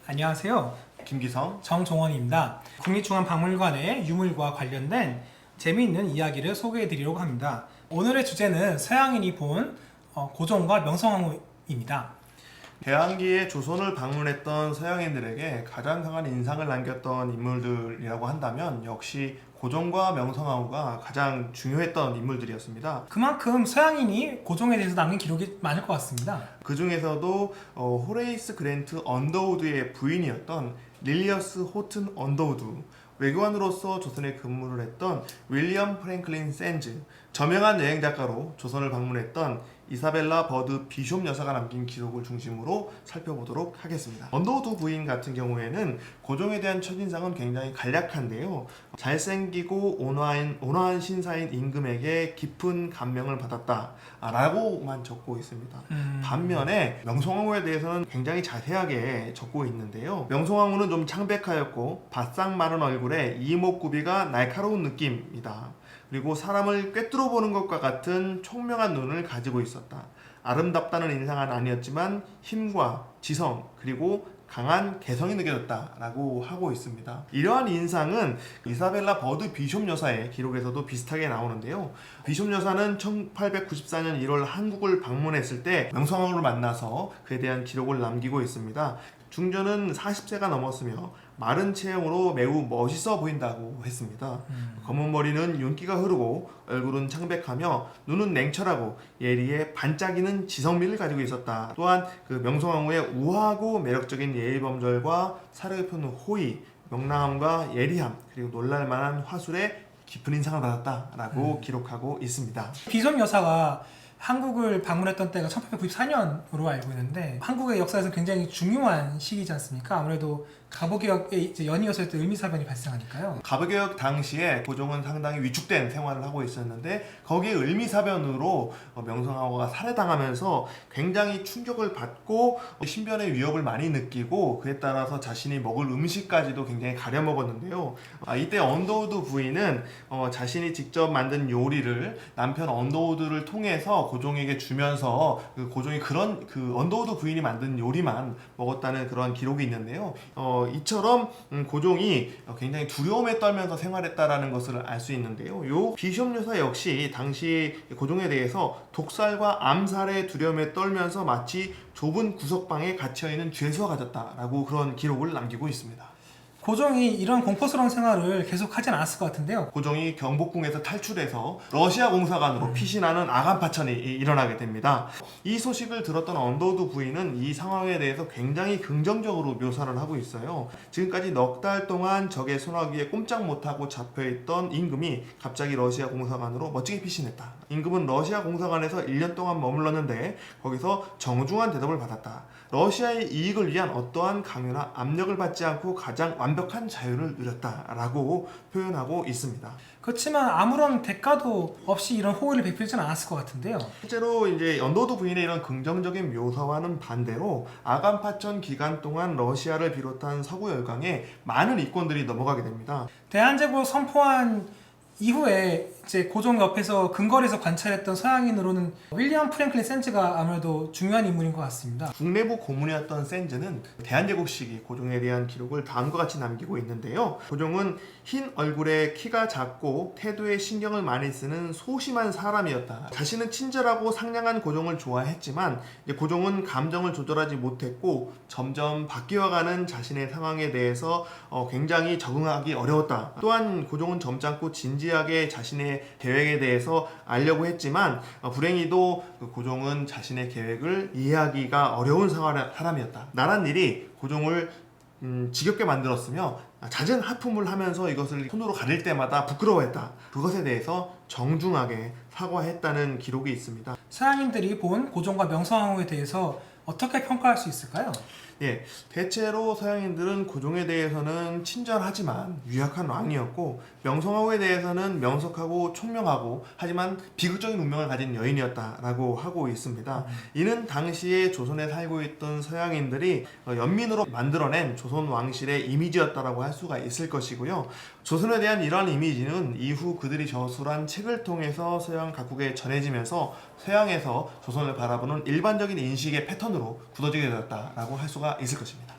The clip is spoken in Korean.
안녕하세요. 김기성, 정종원입니다. 국립중앙박물관의 유물과 관련된 재미있는 이야기를 소개해 드리려고 합니다. 오늘의 주제는 서양인이 본 고종과 명성황후입니다. 대항기에 조선을 방문했던 서양인들에게 가장 강한 인상을 남겼던 인물들이라고 한다면 역시 고종과 명성황후가 가장 중요했던 인물들이었습니다. 그만큼 서양인이 고종에 대해서 남긴 기록이 많을 것 같습니다. 그 중에서도 호레이스 그랜트 언더우드의 부인이었던 릴리어스 호튼 언더우드, 외교관으로서 조선에 근무를 했던 윌리엄 프랭클린 샌즈, 저명한 여행 작가로 조선을 방문했던 이사벨라 버드 비숍 여사가 남긴 기록을 중심으로 살펴보도록 하겠습니다. 언더우드 부인 같은 경우에는 고종에 대한 첫인상은 굉장히 간략한데요. 잘생기고 온화한 신사인 임금에게 깊은 감명을 받았다 라고만 적고 있습니다. 반면에 명성황후에 대해서는 굉장히 자세하게 적고 있는데요. 명성황후는 좀 창백하였고 바싹 마른 얼굴에 이목구비가 날카로운 느낌이다. 그리고 사람을 꿰뚫어 보는 것과 같은 총명한 눈을 가지고 있었다. 아름답다는 인상은 아니었지만 힘과 지성 그리고 강한 개성이 느껴졌다라고 하고 있습니다. 이러한 인상은 이사벨라 버드 비숍 여사의 기록에서도 비슷하게 나오는데요. 비숍 여사는 1894년 1월 한국을 방문했을 때 명성황후를 만나서 그에 대한 기록을 남기고 있습니다. 중전은 40세가 넘었으며 마른 체형으로 매우 멋있어 보인다고 했습니다. 검은 머리는 윤기가 흐르고 얼굴은 창백하며 눈은 냉철하고 예리에 반짝이는 지성미를 가지고 있었다. 또한 그 명성황후의 우아하고 매력적인 예의범절과 사력을 펴는 호의, 명랑함과 예리함 그리고 놀랄만한 화술에 깊은 인상을 받았다라고 기록하고 있습니다. 비숍 여사가 한국을 방문했던 때가 1894년으로 알고 있는데 한국의 역사에서 굉장히 중요한 시기지 않습니까? 아무래도 갑오개혁에 연이어서 또 을미사변이 발생하니까요. 갑오개혁 당시에 고종은 상당히 위축된 생활을 하고 있었는데 거기에 을미사변으로 명성황후가 살해당하면서 굉장히 충격을 받고 신변의 위협을 많이 느끼고 그에 따라서 자신이 먹을 음식까지도 굉장히 가려 먹었는데요. 이때 언더우드 부인은 자신이 직접 만든 요리를 남편 언더우드를 통해서 고종에게 주면서 고종이 그런 언더우드 부인이 만든 요리만 먹었다는 그런 기록이 있는데요. 이처럼 고종이 굉장히 두려움에 떨면서 생활했다라는 것을 알 수 있는데요. 요 비숍 여사 역시 당시 고종에 대해서 독살과 암살의 두려움에 떨면서 마치 좁은 구석방에 갇혀있는 죄수와 같았다라고 그런 기록을 남기고 있습니다. 고종이 이런 공포스러운 생활을 계속하진 않았을 것 같은데요. 고종이 경복궁에서 탈출해서 러시아 공사관으로 피신하는 아간파천이 일어나게 됩니다. 이 소식을 들었던 언더우드 부인은 이 상황에 대해서 굉장히 긍정적으로 묘사를 하고 있어요. 지금까지 넉 달 동안 적의 소나기에 꼼짝 못하고 잡혀있던 임금이 갑자기 러시아 공사관으로 멋지게 피신했다. 임금은 러시아 공사관에서 1년 동안 머물렀는데 거기서 정중한 대접을 받았다. 러시아의 이익을 위한 어떠한 강요나 압력을 받지 않고 가장 완벽한 자유를 누렸다라고 표현하고 있습니다. 그렇지만 아무런 대가도 없이 이런 호의를 베풀지는 않았을 것 같은데요. 실제로 이제 언더우드 부인의 이런 긍정적인 묘사와는 반대로 아간파천 기간 동안 러시아를 비롯한 서구 열강에 많은 이권들이 넘어가게 됩니다. 대한제국 선포한 이후에 이제 고종 옆에서 근거리에서 관찰했던 서양인으로는 윌리엄 프랭클린 샌즈가 아무래도 중요한 인물인 것 같습니다. 국내부 고문이었던 샌즈는 대한제국 시기 고종에 대한 기록을 다음과 같이 남기고 있는데요. 고종은 흰 얼굴에 키가 작고 태도에 신경을 많이 쓰는 소심한 사람이었다. 자신은 친절하고 상냥한 고종을 좋아했지만 고종은 감정을 조절하지 못했고 점점 바뀌어가는 자신의 상황에 대해서 굉장히 적응하기 어려웠다. 또한 고종은 점잖고 진지하게 자신의 계획에 대해서 알려고 했지만 불행히도 고종은 자신의 계획을 이해하기가 어려운 사람이었다. 나란 일이 고종을 지겹게 만들었으며 잦은 하품을 하면서 이것을 손으로 가릴 때마다 부끄러워했다. 그것에 대해서 정중하게 사과했다는 기록이 있습니다. 서양인들이 본 고종과 명성황후에 대해서 어떻게 평가할 수 있을까요? 대체로 서양인들은 고종에 대해서는 친절하지만 유약한 왕이었고 명성황후에 대해서는 명석하고 총명하고 하지만 비극적인 운명을 가진 여인이었다라고 하고 있습니다. 이는 당시에 조선에 살고 있던 서양인들이 연민으로 만들어낸 조선 왕실의 이미지였다라고 할 수가 있을 것이고요. 조선에 대한 이러한 이미지는 이후 그들이 저술한 책을 통해서 서양 각국에 전해지면서 서양에서 조선을 바라보는 일반적인 인식의 패턴으로 굳어지게 되었다라고 할 수가 있을 것입니다.